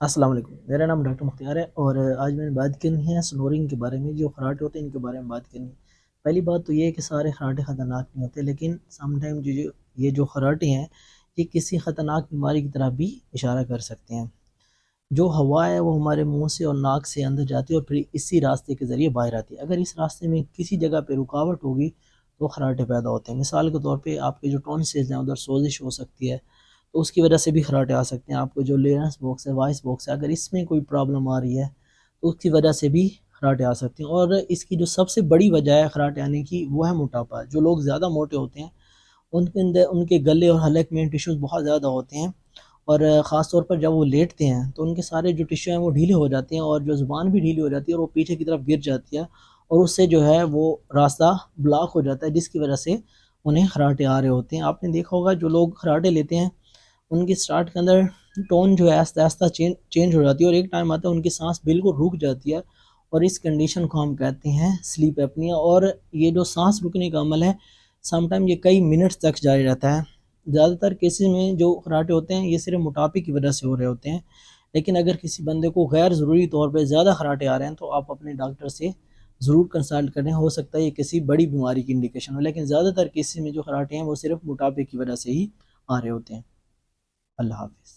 السلام علیکم، میرا نام ڈاکٹر مختار ہے اور آج میں نے بات کرنی ہے سنورنگ کے بارے میں۔ جو خراٹے ہوتے ہیں ان کے بارے میں بات کرنی ہے۔ پہلی بات تو یہ ہے کہ سارے خراٹے خطرناک نہیں ہوتے، لیکن سم ٹائم یہ جو خراٹے ہیں یہ کسی خطرناک بیماری کی طرف بھی اشارہ کر سکتے ہیں۔ جو ہوا ہے وہ ہمارے منہ سے اور ناک سے اندر جاتی ہے اور پھر اسی راستے کے ذریعے باہر آتی ہے۔ اگر اس راستے میں کسی جگہ پہ رکاوٹ ہوگی تو خراٹے پیدا ہوتے ہیں۔ مثال کے طور پہ آپ کے جو ٹونسلز ہیں ادھر سوزش ہو سکتی ہے، تو اس کی وجہ سے بھی خراٹے آ سکتے ہیں۔ آپ کو جو لینس باکس ہے، وائس باکس ہے، اگر اس میں کوئی پرابلم آ رہی ہے تو اس کی وجہ سے بھی خراٹے آ سکتے ہیں۔ اور اس کی جو سب سے بڑی وجہ ہے خراٹے آنے کی وہ ہے موٹاپا۔ جو لوگ زیادہ موٹے ہوتے ہیں ان کے اندر ان کے گلے اور حلق میں ٹیشوز بہت زیادہ ہوتے ہیں، اور خاص طور پر جب وہ لیٹتے ہیں تو ان کے سارے جو ٹیشو ہیں وہ ڈھیلے ہو جاتے ہیں اور جو زبان بھی ڈھیلی ہو جاتی ہے اور وہ پیچھے کی طرف گر جاتی ہے، اور اس سے جو ہے وہ راستہ بلاک ہو جاتا ہے، جس کی وجہ سے انہیں خراٹے آ رہے ہوتے ہیں۔ آپ نے دیکھا ہوگا جو لوگ خراٹے لیتے ہیں ان کی سٹارٹ کے اندر ٹون جو ہے آہستہ آہستہ چینج ہو جاتی ہے، اور ایک ٹائم آتا ہے ان کی سانس بالکل رک جاتی ہے، اور اس کنڈیشن کو ہم کہتے ہیں سلیپ ایپنیا۔ اور یہ جو سانس رکنے کا عمل ہے سم ٹائم یہ کئی منٹس تک جاری رہتا ہے۔ زیادہ تر کیسز میں جو خراٹے ہوتے ہیں یہ صرف موٹاپے کی وجہ سے ہو رہے ہوتے ہیں، لیکن اگر کسی بندے کو غیر ضروری طور پہ زیادہ خراٹے آ رہے ہیں تو آپ اپنے ڈاکٹر سے ضرور کنسلٹ کریں۔ ہو سکتا ہے یہ کسی بڑی بیماری کی انڈیکیشن ہو، لیکن زیادہ تر کیسز میں جو خراٹے ہیں وہ صرف موٹاپے کی وجہ سے ہی آ رہے ہوتے ہیں۔ اللہ حافظ۔